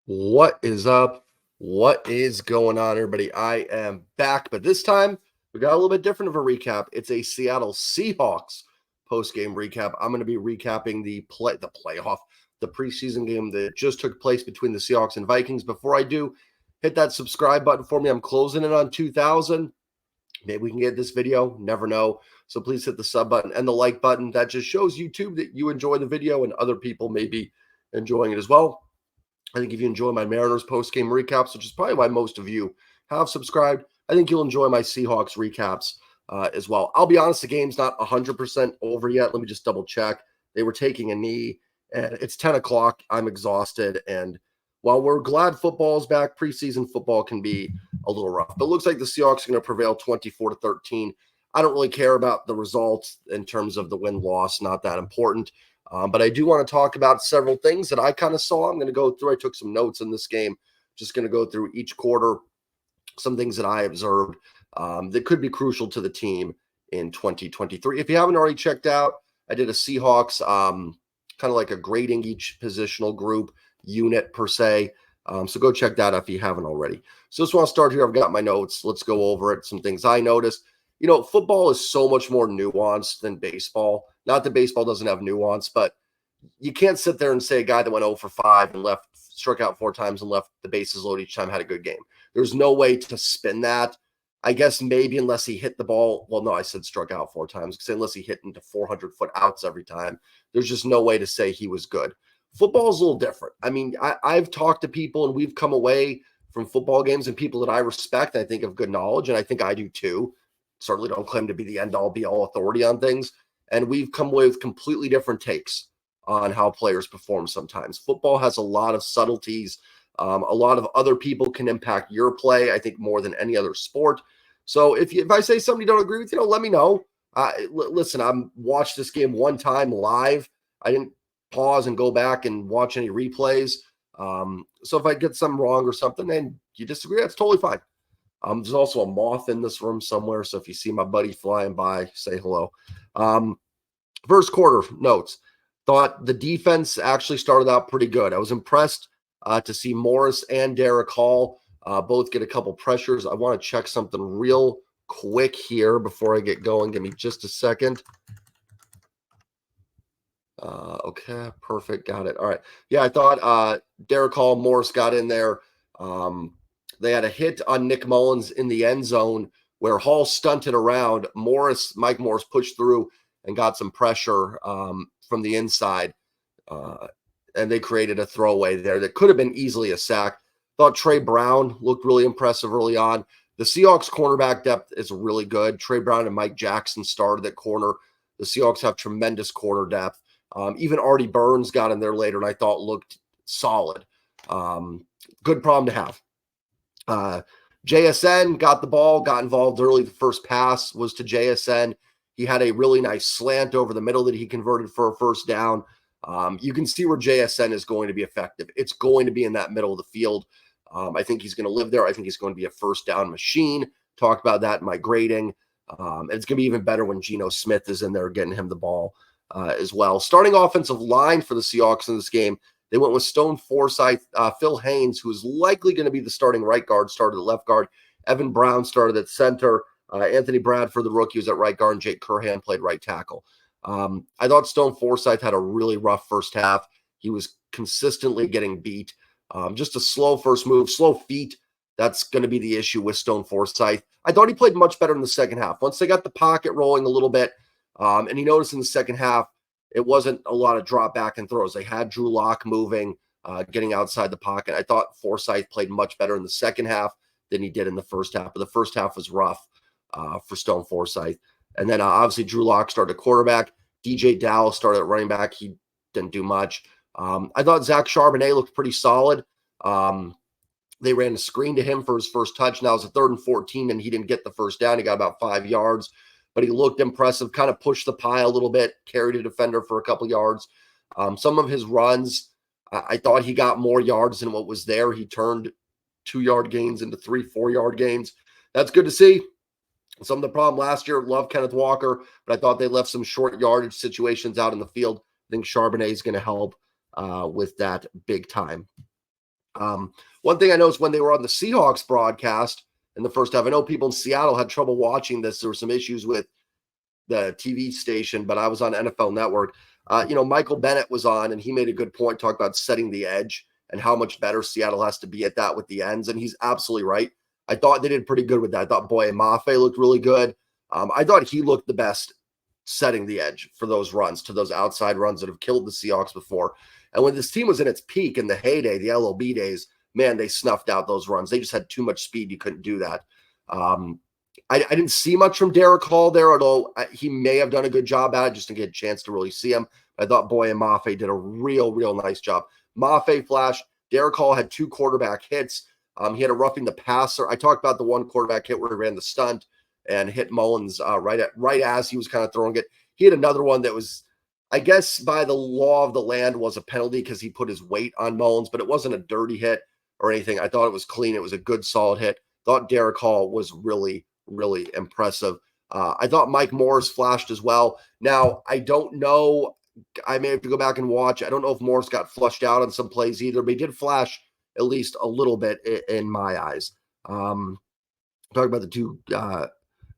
What is up? What is going on, everybody? I am back, but this time we got a little bit different of a recap. It's a Seattle Seahawks post-game recap. I'm going to be recapping the preseason game that just took place between the Seahawks and Vikings. Before I do, hit that subscribe button for me. I'm closing in on 2,000. Maybe we can get this video. Never know. So please hit the sub button and the like button. That just shows YouTube that you enjoy the video and other people may be enjoying it as well. I think if you enjoy my Mariners post-game recaps, which is probably why most of you have subscribed, I think you'll enjoy my Seahawks recaps as well. I'll be honest, the game's not 100% over yet. Let me just double check. They were taking a knee, and it's 10 o'clock. I'm exhausted, and while we're glad football's back, preseason football can be a little rough. But it looks like the Seahawks are going to prevail 24-13. I don't really care about the results in terms of the win-loss, not that important. But I do want to talk about several things that I kind of saw. I'm going to go through. I took some notes in this game. Just going to go through each quarter, some things that I observed that could be crucial to the team in 2023. If you haven't already checked out, I did a Seahawks kind of like a grading each positional group unit per se. So go check that out if you haven't already. So just want to start here. I've got my notes. Let's go over it. Some things I noticed. You know, football is so much more nuanced than baseball. Not that baseball doesn't have nuance, but you can't sit there and say a guy that went 0 for 5 and struck out 4 times and left the bases loaded each time had a good game. There's no way to spin that. I guess maybe unless he hit the ball. Well, no, I said struck out 4 times because unless he hit into 400-foot outs every time, there's just no way to say he was good. Football is a little different. I mean, I've talked to people and we've come away from football games and people that I respect, I think, of good knowledge, and I think I do too. Certainly don't claim to be the end-all, be-all authority on things. And we've come away with completely different takes on how players perform sometimes. Football has a lot of subtleties. A lot of other people can impact your play, I think, more than any other sport. So if I say something you don't agree with, let me know. Listen, I watched this game one time live. I didn't pause and go back and watch any replays. So if I get something wrong or something and you disagree, that's totally fine. There's also a moth in this room somewhere, so if you see my buddy flying by, say hello. First quarter notes. Thought the defense actually started out pretty good. I was impressed to see Morris and Derek Hall both get a couple pressures. I want to check something real quick here before I get going. Give me just a second. Okay, perfect. Got it. All right. Yeah, I thought Derek Hall, Morris got in there. They had a hit on Nick Mullins in the end zone where Hall stunted around. Mike Morris pushed through and got some pressure from the inside. And they created a throwaway there that could have been easily a sack. Thought Trey Brown looked really impressive early on. The Seahawks cornerback depth is really good. Trey Brown and Mike Jackson started at corner. The Seahawks have tremendous corner depth. Even Artie Burns got in there later and I thought looked solid. Good problem to have. JSN got the ball, got involved early. The first pass was to JSN. He had a really nice slant over the middle that he converted for a first down. You can see where JSN is going to be effective. It's going to be in that middle of the field. I think he's going to live there. I think he's going to be a first down machine. Talked about that in my grading. And it's going to be even better when Geno Smith is in there getting him the ball as well. Starting offensive line for the Seahawks in this game, they went with Stone Forsythe, Phil Haynes, who is likely going to be the starting right guard, started at left guard. Evan Brown started at center. Anthony Bradford, the rookie, was at right guard, and Jake Curhan played right tackle. I thought Stone Forsythe had a really rough first half. He was consistently getting beat. Just a slow first move, slow feet. That's going to be the issue with Stone Forsythe. I thought he played much better in the second half. Once they got the pocket rolling a little bit, and he noticed in the second half, it wasn't a lot of drop back and throws. They had Drew Lock moving, getting outside the pocket. I thought Forsythe played much better in the second half than he did in the first half. But the first half was rough for Stone Forsythe. And then obviously Drew Lock started quarterback. DJ Dowell started at running back. He didn't do much. I thought Zach Charbonnet looked pretty solid. They ran a screen to him for his first touch. Now it was a 3rd and 14, and he didn't get the first down. He got about 5 yards. But he looked impressive, kind of pushed the pile a little bit, carried a defender for a couple yards. Some of his runs, I thought he got more yards than what was there. He turned 2-yard gains into 3-4-yard gains. That's good to see. Some of the problem last year, love Kenneth Walker, but I thought they left some short yardage situations out in the field. I think Charbonnet is going to help with that big time. One thing I noticed when they were on the Seahawks broadcast in the first half, I know people in Seattle had trouble watching this. There were some issues with the TV station, but I was on NFL Network. Michael Bennett was on, and he made a good point, talking about setting the edge and how much better Seattle has to be at that with the ends. And he's absolutely right. I thought they did pretty good with that. I thought Boye Mafe looked really good. I thought he looked the best setting the edge for those runs, to those outside runs that have killed the Seahawks before. And when this team was in its peak in the heyday, the LOB days, man, they snuffed out those runs. They just had too much speed. You couldn't do that. I didn't see much from Derek Hall there, although he may have done a good job at it, just to get a chance to really see him. I thought Boye Mafe did a real nice job. Mafe flashed. Derek Hall had 2 quarterback hits. He had a roughing the passer. I talked about the one quarterback hit where he ran the stunt and hit Mullins right as he was kind of throwing it. He had another one that was, I guess, by the law of the land, was a penalty because he put his weight on Mullins, but it wasn't a dirty hit or anything. I thought it was clean. It was a good, solid hit. Thought Derek Hall was really impressive. I thought Mike Morris flashed as well. Now, I don't know. I may have to go back and watch. I don't know if Morris got flushed out on some plays either, but he did flash at least a little bit in my eyes. Talking about the 2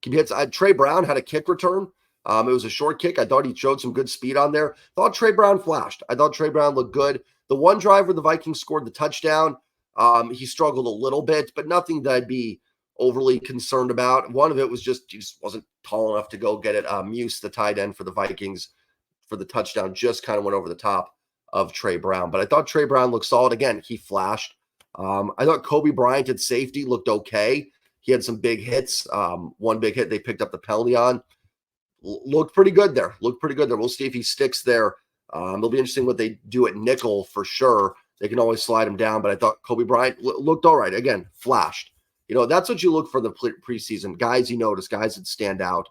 key hits. Trey Brown had a kick return. It was a short kick. I thought he showed some good speed on there. Thought Trey Brown flashed. I thought Trey Brown looked good. The one drive where the Vikings scored the touchdown, he struggled a little bit, but nothing that I'd be overly concerned about. One of it was he just wasn't tall enough to go get it. Muse, the tight end for the Vikings, for the touchdown, just kind of went over the top of Trey Brown. But I thought Trey Brown looked solid. Again, he flashed. I thought Kobe Bryant at safety looked okay. He had some big hits. One big hit they picked up the penalty on. Looked pretty good there. We'll see if he sticks there. It'll be interesting what they do at nickel for sure. They can always slide him down, but I thought Kobe Bryant looked all right. Again, flashed. That's what you look for the preseason. Guys you notice, guys that stand out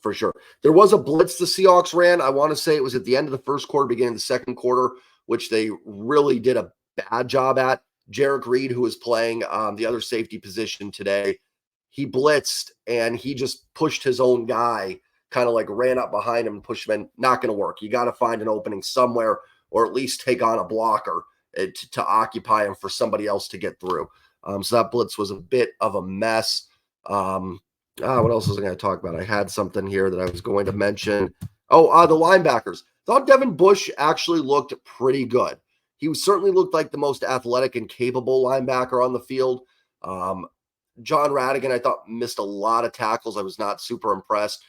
for sure. There was a blitz the Seahawks ran. I want to say it was at the end of the first quarter, beginning of the second quarter, which they really did a bad job at. Jarek Reed, who was playing the other safety position today, he blitzed and he just pushed his own guy, kind of like ran up behind him and pushed him in. Not going to work. You got to find an opening somewhere, or at least take on a blocker to occupy him for somebody else to get through. So that blitz was a bit of a mess. What else was I going to talk about? I had something here that I was going to mention. The linebackers. Thought Devin Bush actually looked pretty good. He certainly looked like the most athletic and capable linebacker on the field. John Radigan, I thought, missed a lot of tackles. I was not super impressed.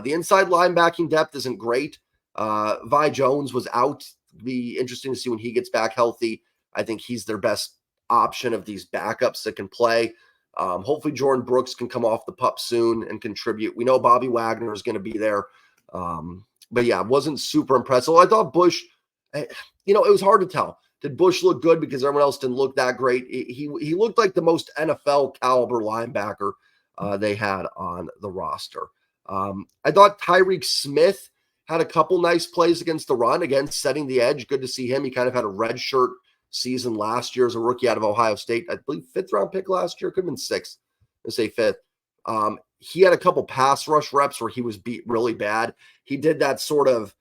The inside linebacking depth isn't great. Vi Jones was out. Be interesting to see when he gets back healthy. I think he's their best option of these backups that can play. Hopefully Jordan Brooks can come off the pup soon and contribute. We know Bobby Wagner is going to be there. But yeah, wasn't super impressive. I thought Bush, it was hard to tell. Did Bush look good because everyone else didn't look that great? He looked like the most NFL caliber linebacker they had on the roster. I thought Tyreek Smith had a couple nice plays against the run, again, setting the edge. Good to see him. He kind of had a red shirt season last year as a rookie out of Ohio State. I believe 5th round pick last year. Could have been 6th. Let's say 5th. He had a couple pass rush reps where he was beat really bad. He did that sort of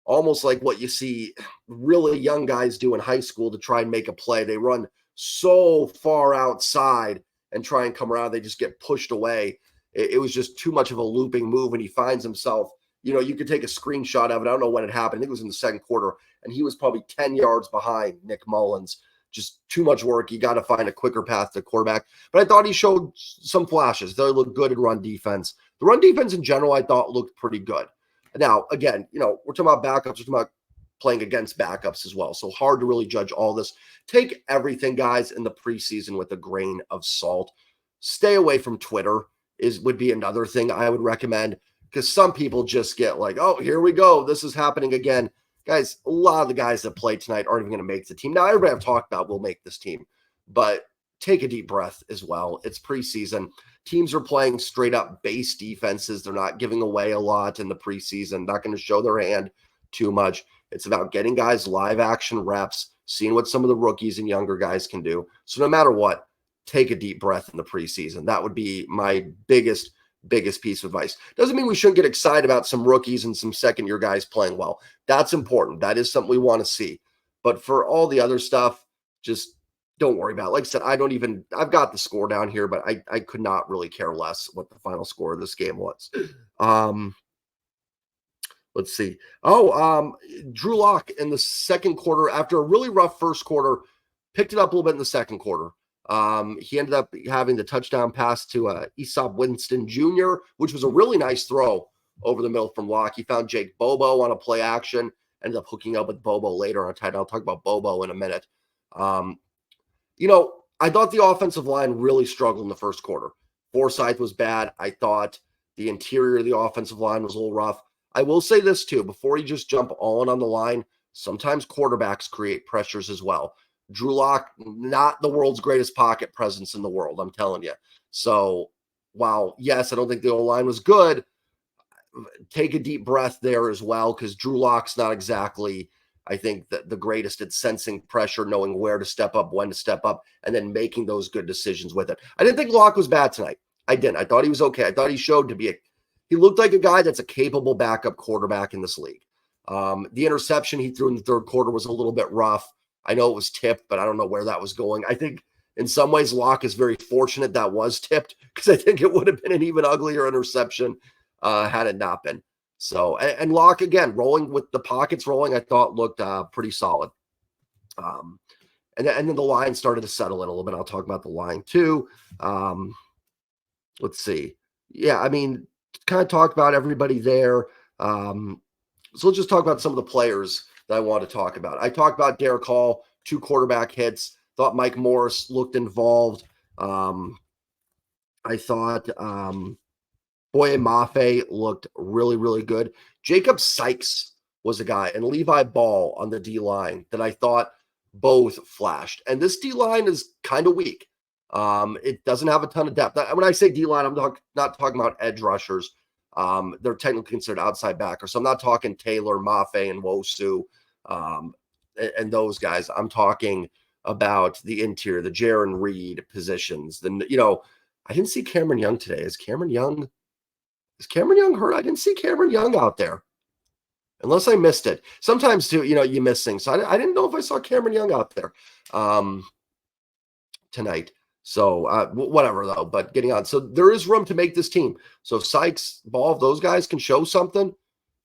almost like what you see really young guys do in high school to try and make a play. They run so far outside and try and come around. They just get pushed away. It was just too much of a looping move, and he finds himself, you could take a screenshot of it. I don't know when it happened. I think it was in the second quarter, and he was probably 10 yards behind Nick Mullins. Just too much work. You got to find a quicker path to quarterback. But I thought he showed some flashes. They looked good in run defense. The run defense in general, I thought, looked pretty good. Now, again, we're talking about backups. We're talking about playing against backups as well. So hard to really judge all this. Take everything, guys, in the preseason with a grain of salt. Stay away from Twitter would be another thing I would recommend, because some people just get like, oh, here we go. This is happening again. Guys, a lot of the guys that play tonight aren't even going to make the team. Now, everybody I've talked about will make this team, but take a deep breath as well. It's preseason. Teams are playing straight up base defenses. They're not giving away a lot in the preseason, not going to show their hand too much. It's about getting guys live action reps, seeing what some of the rookies and younger guys can do. So no matter what, take a deep breath in the preseason. That would be my biggest piece of advice. Doesn't mean we shouldn't get excited about some rookies and some second-year guys playing well. That's important. That is something we want to see. But for all the other stuff, just don't worry about it. Like I said, I've got the score down here, but I could not really care less what the final score of this game was. Let's see. Drew Lock in the second quarter, after a really rough first quarter, picked it up a little bit in the second quarter. He ended up having the touchdown pass to Aesop Winston Jr., which was a really nice throw over the middle from Lock. He found Jake Bobo on a play action, ended up hooking up with Bobo later on tight end. I'll talk about Bobo in a minute. I thought the offensive line really struggled in the first quarter. Forsyth was bad. I thought the interior of the offensive line was a little rough. I will say this too, before you just jump all in on the line, sometimes quarterbacks create pressures as well. Drew Lock, not the world's greatest pocket presence in the world, I'm telling you. So while, yes, I don't think the O-line was good, take a deep breath there as well, because Drew Lock's not exactly, I think, the greatest at sensing pressure, knowing where to step up, when to step up, and then making those good decisions with it. I didn't think Lock was bad tonight. I didn't. I thought he was okay. I thought he showed to be he looked like a guy that's a capable backup quarterback in this league. The interception he threw in the third quarter was a little bit rough. I know it was tipped, but I don't know where that was going. I think in some ways Locke is very fortunate that was tipped, because I think it would have been an even uglier interception had it not been. So, and Locke, again, rolling with the pockets rolling, I thought looked pretty solid. And then the line started to settle in a little bit. I'll talk about the line too. Let's see. Yeah, I mean, kind of talked about everybody there. So let's just talk about some of the players that I want to talk about. I talked about Derek Hall, 2 quarterback hits. Thought Mike Morris looked involved. I thought Boye Mafe looked really, really good. Jacob Sykes was a guy, and Levi Ball on the D-line that I thought both flashed. And this D-line is kind of weak. It doesn't have a ton of depth. When I say D-line, I'm not talking about edge rushers. They're technically considered outside backers. So I'm not talking Taylor, Mafe, and Wosu, and those guys. I'm talking about the interior, the Jaron Reed positions. I didn't see Cameron Young today. Is Cameron Young hurt? I didn't see Cameron Young out there, unless I missed it. Sometimes too, you miss things. So I didn't know if I saw Cameron Young out there tonight. So whatever though, but getting on. So there is room to make this team. So if Sykes, Ball, if those guys can show something,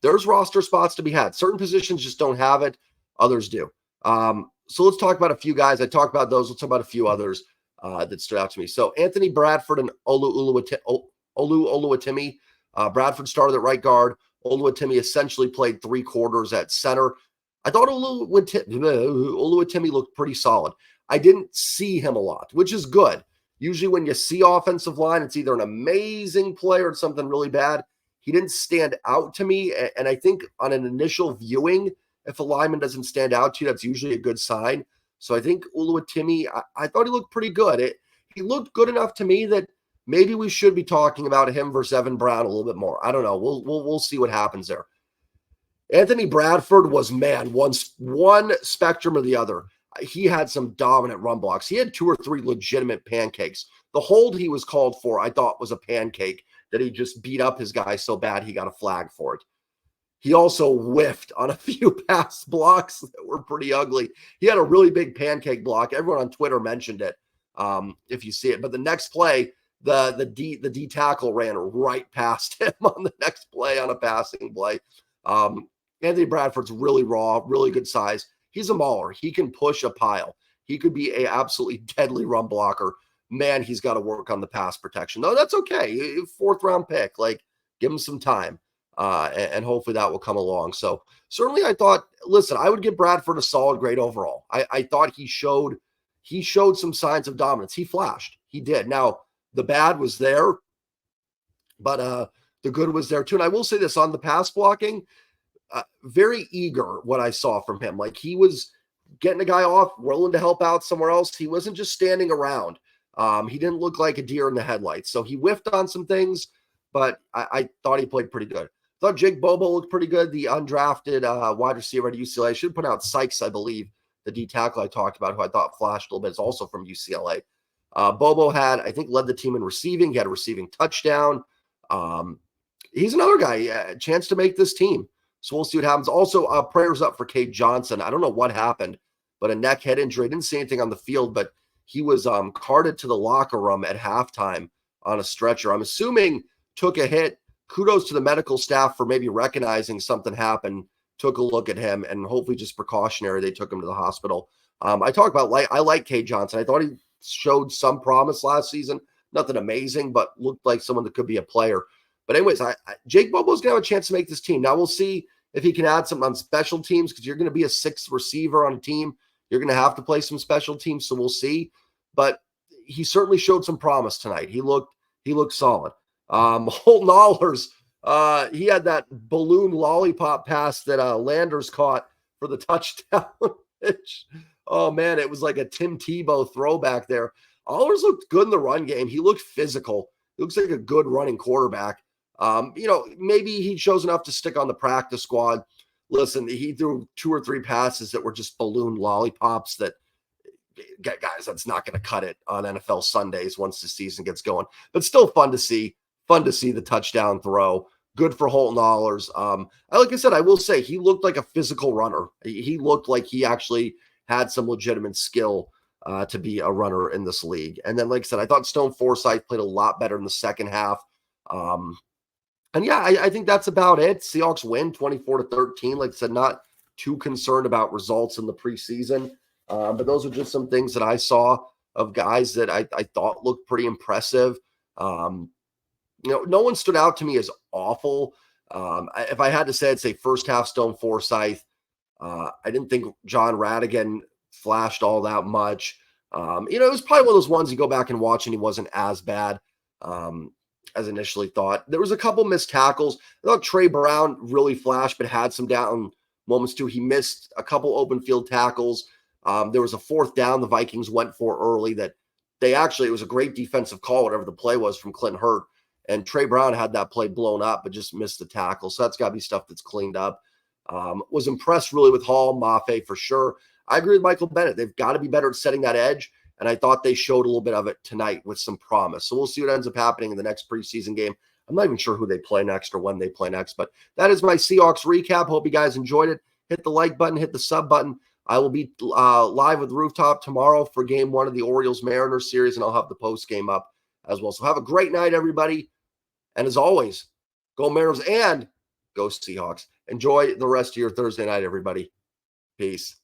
there's roster spots to be had. Certain positions just don't have it. Others do. So let's talk about a few guys. I talked about those. Let's talk about a few others that stood out to me. So Anthony Bradford and Olu Oluwatimi. Bradford started at right guard. Oluwatimi essentially played 3 quarters at center. I thought Oluwatimi looked pretty solid. I didn't see him a lot, which is good. Usually when you see offensive line, it's either an amazing play or something really bad. He didn't stand out to me. And I think on an initial viewing, if a lineman doesn't stand out to you, that's usually a good sign. So I think Oluwatimi, I thought he looked pretty good. He looked good enough to me that maybe we should be talking about him versus Evan Brown a little bit more. I don't know. We'll see what happens there. Anthony Bradford was, one spectrum or the other. He had some dominant run blocks. He had 2 or 3 legitimate pancakes. The hold he was called for, I thought, was a pancake that he just beat up his guy so bad he got a flag for it. He also whiffed on a few pass blocks that were pretty ugly. He had a really big pancake block. Everyone on Twitter mentioned it, if you see it. But the next play, the D tackle ran right past him on the next play on a passing play. Anthony Bradford's really raw, really good size. He's a mauler. He can push a pile. He could be a absolutely deadly run blocker. Man, he's got to work on the pass protection. No, that's okay. 4th round pick. Give him some time. And hopefully that will come along. So certainly I thought, listen, I would give Bradford a solid grade overall. I thought he showed some signs of dominance. He flashed. He did. Now, the bad was there, but the good was there too. And I will say this on the pass blocking, very eager what I saw from him. He was getting a guy off, willing to help out somewhere else. He wasn't just standing around. He didn't look like a deer in the headlights. So he whiffed on some things, but I thought he played pretty good. Thought Jake Bobo looked pretty good. The undrafted wide receiver at UCLA. I should put out Sykes, I believe, the D tackle I talked about, who I thought flashed a little bit, is also from UCLA. Bobo led the team in receiving. He had a receiving touchdown. He's another guy, a chance to make this team. So we'll see what happens. Also, prayers up for Cade Johnson. I don't know what happened. but a neck head injury. I didn't see anything on the field, but he was carted to the locker room at halftime on a stretcher. I'm assuming took a hit. Kudos to the medical staff for maybe recognizing something happened, took a look at him, and hopefully just precautionary, they took him to the hospital. I talk about, I like Cade Johnson. I thought he showed some promise last season. Nothing amazing, but looked like someone that could be a player. But anyways, Jake Bobo's going to have a chance to make this team. Now we'll see if he can add something on special teams, because you're going to be a sixth receiver on a team. You're going to have to play some special teams, so we'll see. But he certainly showed some promise tonight. He looked solid. Holton Allers, he had that balloon lollipop pass that Landers caught for the touchdown. Oh, man, it was like a Tim Tebow throwback there. Allers looked good in the run game. He looked physical. He looks like a good running quarterback. Maybe he shows enough to stick on the practice squad. Listen, he threw 2 or 3 passes that were just balloon lollipops that, guys, that's not going to cut it on NFL Sundays once the season gets going. But still fun to see. Fun to see the touchdown throw. Good for Holton Allers. Like I said, I will say he looked like a physical runner. He looked like he actually had some legitimate skill to be a runner in this league. And then, like I said, I thought Stone Forsythe played a lot better in the second half. And yeah, I think that's about it. Seahawks win 24-13. Like I said, not too concerned about results in the preseason. But those are just some things that I saw of guys that I thought looked pretty impressive. No one stood out to me as awful. If I had to say, I'd say first half Stone Forsythe. I didn't think John Radigan flashed all that much. It was probably one of those ones you go back and watch and he wasn't as bad as initially thought. There was a couple missed tackles. I thought Trey Brown really flashed, but had some down moments too. He missed a couple open field tackles. There was a 4th down the Vikings went for early that it was a great defensive call, whatever the play was from Clint Hurt. And Trey Brown had that play blown up, but just missed the tackle. So that's got to be stuff that's cleaned up. Was impressed really with Hall, Mafe for sure. I agree with Michael Bennett. They've got to be better at setting that edge. And I thought they showed a little bit of it tonight with some promise. So we'll see what ends up happening in the next preseason game. I'm not even sure who they play next or when they play next. But that is my Seahawks recap. Hope you guys enjoyed it. Hit the like button, hit the sub button. I will be live with Rooftop tomorrow for game 1 of the Orioles-Mariners series, and I'll have the post game up as well. So have a great night, everybody. And as always, go Mariners and go Seahawks. Enjoy the rest of your Thursday night, everybody. Peace.